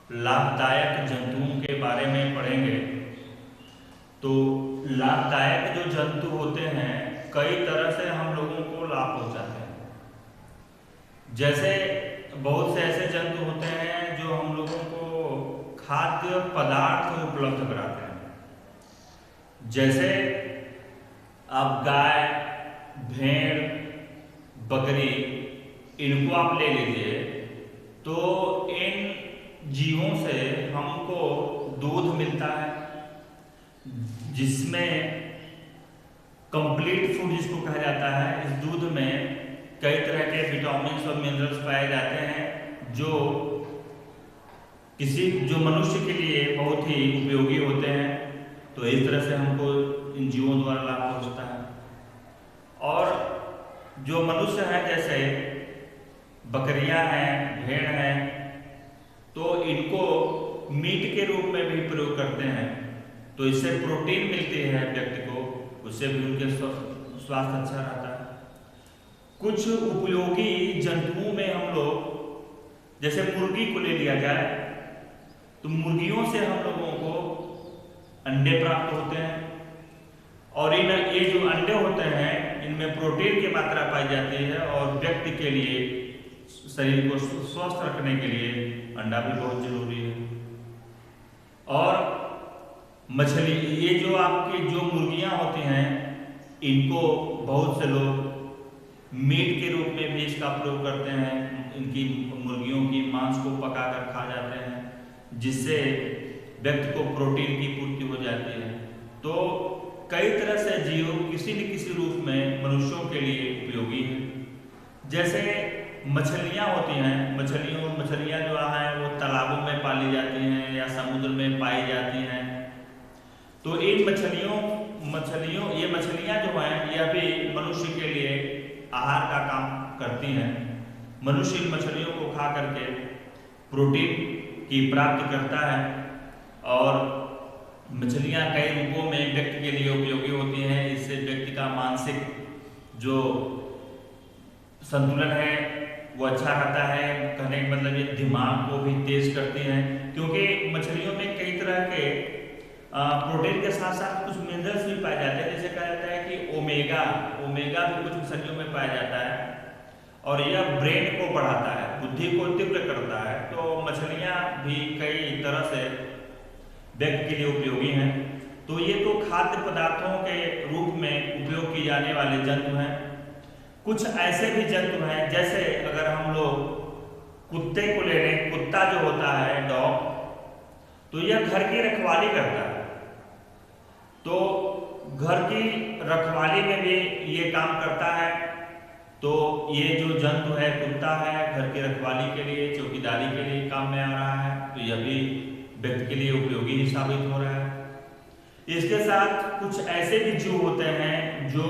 लाभदायक जंतुओं के बारे में पढ़ेंगे। तो लाभदायक जो जंतु होते हैं कई तरह से हम लोगों को लाभ पहुंचाते हैं। जैसे बहुत से ऐसे जंतु होते हैं जो हम लोगों को खाद्य पदार्थ उपलब्ध कराते हैं। जैसे आप गाय, भेड़, बकरी, इनको आप ले लीजिए, तो इन जीवों से हमको दूध मिलता है, जिसमें कंप्लीट फूड जिसको कहा जाता है। इस दूध में कई तरह के विटामिन और मिनरल्स पाए जाते हैं जो मनुष्य के लिए बहुत ही उपयोगी होते हैं। तो इस तरह से हमको इन जीवों द्वारा लाभ पहुंचता है। और जो मनुष्य हैं, जैसे बकरियां हैं, भेड़ हैं, तो इनको मीट के रूप में भी प्रयोग करते हैं। तो इससे प्रोटीन मिलती है व्यक्ति को, उससे भी उनके स्वास्थ्य अच्छा रहता है। कुछ उपयोगी जंतुओं में हम लोग, जैसे मुर्गी को ले लिया जाए, तो मुर्गियों से हम लोगों को अंडे प्राप्त होते हैं। और ये जो अंडे होते हैं, इनमें प्रोटीन की मात्रा पाई जाती है और व्यक्ति के लिए, शरीर को स्वस्थ रखने के लिए अंडा भी बहुत जरूरी है। और मछली, ये जो आपकी जो मुर्गियां होती हैं, इनको बहुत से लोग मीट के रूप में भी इसका प्रयोग करते हैं। इनकी मुर्गियों की मांस को पकाकर खा जाते हैं, जिससे व्यक्ति को प्रोटीन की पूर्ति हो जाती है। तो कई तरह से जीव किसी न किसी रूप में मनुष्यों के लिए उपयोगी है। जैसे मछलियाँ होती हैं, मछलियाँ जो हैं वो तालाबों में पाली जाती हैं या समुद्र में पाई जाती हैं। तो इन ये मछलियाँ जो हैं, यह भी मनुष्य के लिए आहार का काम करती हैं। मनुष्य इन मछलियों को खा करके प्रोटीन की प्राप्ति करता है। और मछलियाँ कई रूपों में व्यक्ति के लिए उपयोगी होती हैं। इससे व्यक्ति का मानसिक जो संतुलन है वो अच्छा रहता है। कहने का मतलब ये दिमाग को भी तेज करती हैं, क्योंकि मछलियों में कई तरह के प्रोटीन के साथ साथ कुछ मिनरल्स भी पाए जाते हैं। जैसे कहा जाता है कि ओमेगा भी कुछ मछलियों में पाया जाता है, और यह ब्रेन को बढ़ाता है, बुद्धि को तीव्र करता है। तो मछलियाँ भी कई तरह से व्यक्ति के लिए उपयोगी हैं। तो ये तो खाद्य पदार्थों के रूप में उपयोग की जाने वाले जंतु हैं। कुछ ऐसे भी जंतु हैं, जैसे अगर हम लोग कुत्ते को ले लें, कुत्ता जो होता है, डॉग, तो यह घर की रखवाली करता है। तो घर की रखवाली में भी ये काम करता है। तो ये जो जंतु है, कुत्ता है, घर की रखवाली के लिए, चौकीदारी के लिए काम में आ रहा है। तो यह भी व्यक्ति के लिए उपयोगी ही साबित हो रहा है। इसके साथ कुछ ऐसे भी जीव होते हैं जो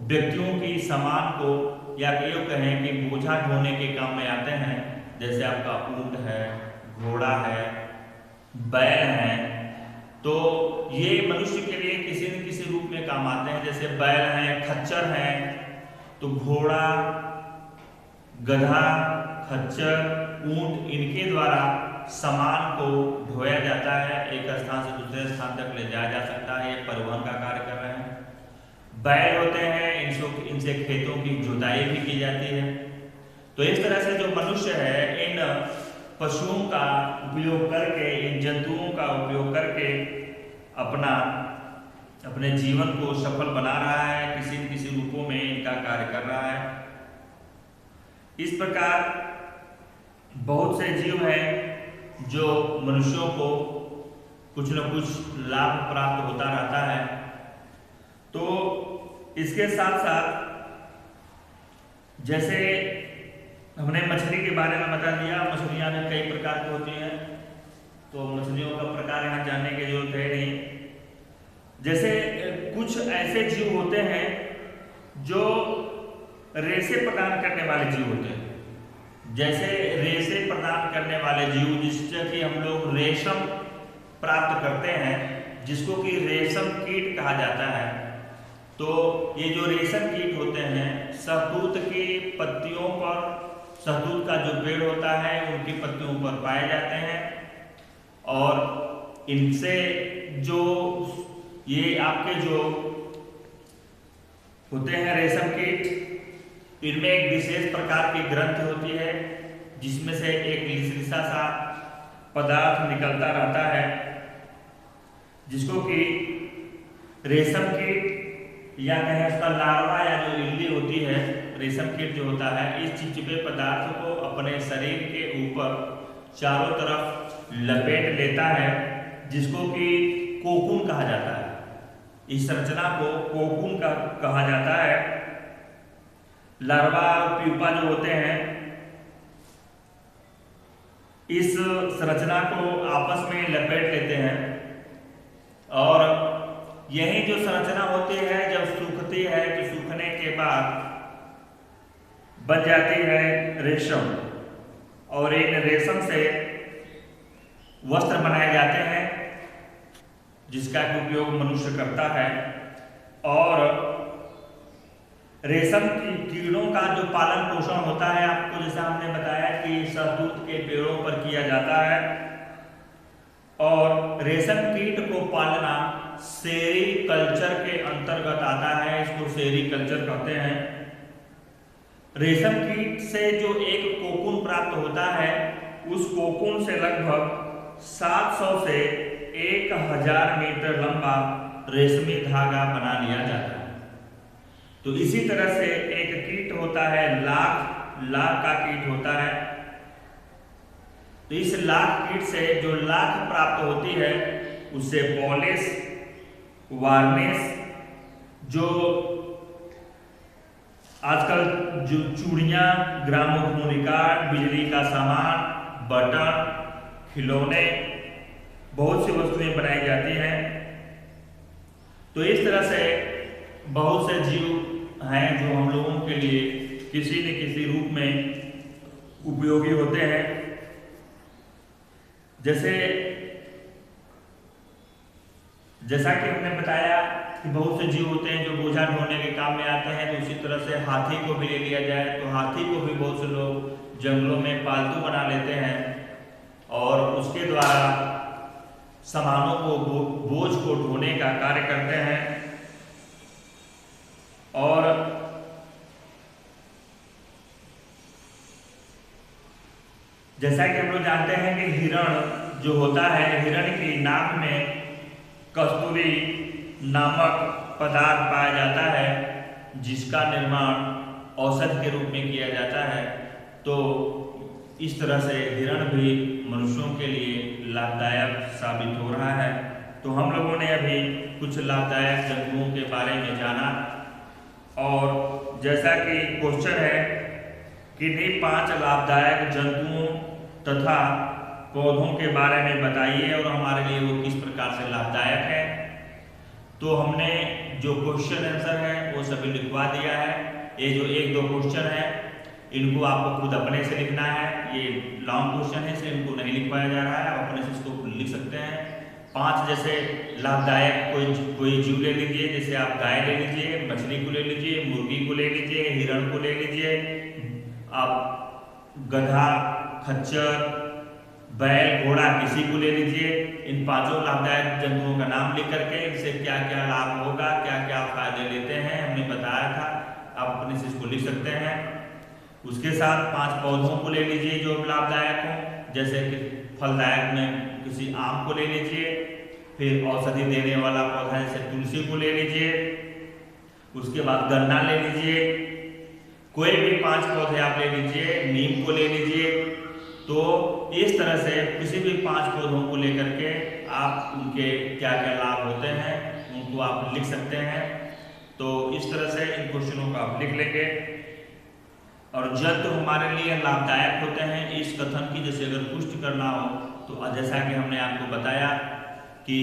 व्यक्तियों की सामान को, या यूँ कहें कि बोझा ढोने के काम में आते हैं। जैसे आपका ऊंट है, घोड़ा है, बैल है। तो ये मनुष्य के लिए किसी न किसी रूप में काम आते हैं। जैसे बैल हैं, खच्चर हैं, तो घोड़ा, गधा, खच्चर, ऊंट, इनके द्वारा सामान को ढोया जाता है, एक स्थान से दूसरे स्थान तक ले जाया जा सकता है। ये परिवहन का कार्य कर रहे हैं। बैल होते हैं, इनसे खेतों की जुताई भी की जाती है। तो इस तरह से जो मनुष्य है, इन पशुओं का उपयोग करके, इन जंतुओं का उपयोग करके अपने जीवन को सफल बना रहा है, किसी न किसी रूपों में इनका कार्य कर रहा है। इस प्रकार बहुत से जीव हैं जो मनुष्यों को कुछ न कुछ लाभ प्राप्त होता रहता है। तो इसके साथ साथ जैसे हमने मछली के बारे में बता दिया, मछलियाँ भी कई प्रकार की होती हैं। तो मछलियों का प्रकार यहाँ जानने की जरूरत है नहीं। जैसे कुछ ऐसे जीव होते हैं जो रेशे प्रदान करने वाले जीव होते हैं। जैसे रेशे प्रदान करने वाले जीव, जिससे कि हम लोग रेशम प्राप्त करते हैं, जिसको कि रेशम कीट कहा जाता है। तो ये जो रेशम कीट होते हैं, शहतूत की पत्तियों पर शहतूत का जो पेड़ होता है उनकी पत्तियों पर पाए जाते हैं। और इनसे जो ये आपके जो होते हैं रेशम कीट, इनमें एक विशेष प्रकार की ग्रंथि होती है जिसमें से एक लिसलिसा सा पदार्थ निकलता रहता है, जिसको कि रेशम कीट या कहें उसका लार्वा या जो इल्ली होती है, रेशम कीट जो होता है, इस चिपचिपे पदार्थ को अपने शरीर के ऊपर चारों तरफ लपेट लेता है, जिसको कि कोकून कहा जाता है। इस संरचना को कोकून कहा जाता है। लार्वा और प्यूपा जो होते हैं, इस संरचना को आपस में लपेट लेते हैं और यही जो संरचना होती है जब सूखती है तो सूखने के बाद बन जाती है रेशम, और इन रेशम से वस्त्र बनाए जाते हैं जिसका उपयोग मनुष्य करता है। और रेशम की कीड़ों का जो पालन पोषण होता है, आपको जैसा हमने बताया कि शहतूत के पेड़ों पर किया जाता है, और रेशम कीट को पालना सेरीकल्चर के अंतर्गत आता है। इसको सेरीकल्चर कहते हैं। रेशम कीट से जो एक कोकून प्राप्त होता है, उस कोकून से लगभग 700 से 1000 मीटर लंबा रेशमी धागा बना लिया जाता है। तो इसी तरह से एक कीट होता है लाख का कीट होता है। तो इस लाख कीट से जो लाख प्राप्त होती है उससे पॉलिश, वार्निश, जो आजकल जो चूड़ियां, ग्रामोफोन रिकॉर्ड, बिजली का सामान, बटन, खिलौने, बहुत सी वस्तुएं बनाई जाती हैं। तो इस तरह से बहुत से जीव हैं जो हम लोगों के लिए किसी न किसी रूप में उपयोगी होते हैं। जैसा कि हमने बताया कि बहुत से जीव होते हैं जो बोझा ढोने के काम में आते हैं, तो उसी तरह से हाथी को भी ले लिया जाए तो हाथी को भी बहुत से लोग जंगलों में पालतू बना लेते हैं और उसके द्वारा सामानों को, बोझ को ढोने का कार्य करते हैं। और जैसा कि हम लोग जानते हैं कि हिरण जो होता है, हिरण की नाक में कस्तूरी नामक पदार्थ पाया जाता है, जिसका निर्माण औषधि के रूप में किया जाता है। तो इस तरह से हिरण भी मनुष्यों के लिए लाभदायक साबित हो रहा है। तो हम लोगों ने अभी कुछ लाभदायक जंतुओं के बारे में जाना, और जैसा कि क्वेश्चन है किन्हीं 5 लाभदायक जंतुओं तथा पौधों के बारे में बताइए और हमारे लिए वो किस प्रकार से लाभदायक है। तो हमने जो क्वेश्चन आंसर है वो सभी लिखवा दिया है। ये जो 1-2 क्वेश्चन है इनको आपको खुद अपने से लिखना है। ये लॉन्ग क्वेश्चन है इसलिए इनको नहीं लिखवाया जा रहा है, आप अपने से इसको लिख सकते हैं। 5 जैसे लाभदायक कोई जीव ले लीजिए, जैसे आप गाय ले लीजिए, मछली को ले लीजिए, मुर्गी को ले लीजिए, हिरण को ले लीजिए, आप गधा, खच्चर, बैल, घोड़ा किसी को ले लीजिए। इन 5 लाभदायक जंतुओं का नाम लिख करके इनसे क्या क्या लाभ होगा, क्या क्या फायदे लेते हैं हमने बताया था, आप अपने से इसको लिख सकते हैं। उसके साथ 5 पौधों को ले लीजिए जो लाभदायक हो, जैसे कि फलदायक में किसी आम को ले लीजिए, फिर औषधि देने वाला पौधा जैसे तुलसी को ले लीजिए, उसके बाद गन्ना ले लीजिए, कोई भी 5 पौधे आप ले लीजिए, नीम को ले लीजिए। तो इस तरह से किसी भी 5 पौधों को लेकर के आप उनके क्या क्या लाभ होते हैं उनको आप लिख सकते हैं। तो इस तरह से इन क्वेश्चनों को आप लिख लेंगे। और जंतु हमारे लिए लाभदायक होते हैं, इस कथन की जैसे अगर पुष्टि करना हो तो जैसा कि हमने आपको बताया कि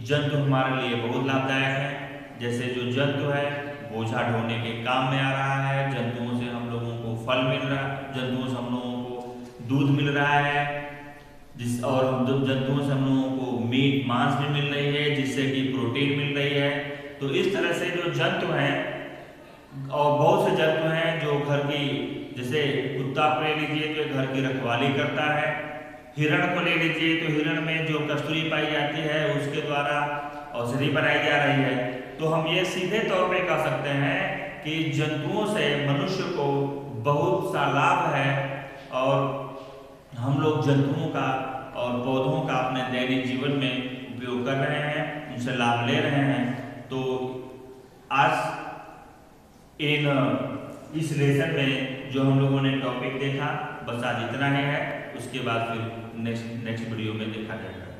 जंतु हमारे लिए बहुत लाभदायक है। जैसे जो जंतु है बोझा ढोने के काम में आ रहा है, जंतुओं से हम लोगों को फल मिल रहा है, जंतुओं से हम लोगों को दूध मिल रहा है, और जंतुओं से हम लोगों को मीट मांस भी मिल रही है जिससे कि प्रोटीन मिल रही है। तो इस तरह से जो जंतु हैं, और बहुत से जंतु हैं जो घर की जैसे कुत्ता को ले लीजिए तो घर की रखवाली करता है, हिरण को ले लीजिए तो हिरण में जो कस्तूरी पाई जाती है उसके द्वारा औषधि बनाई जा रही है। तो हम ये सीधे तौर पे कह सकते हैं कि जंतुओं से मनुष्य को बहुत सा लाभ है और हम लोग जंतुओं का और पौधों का अपने दैनिक जीवन में उपयोग कर रहे हैं, उनसे लाभ ले रहे हैं। तो आज इस लेसन में जो हम लोगों ने टॉपिक देखा बस आज इतना ही है, उसके बाद फिर नेक्स्ट वीडियो में देखा जाएगा।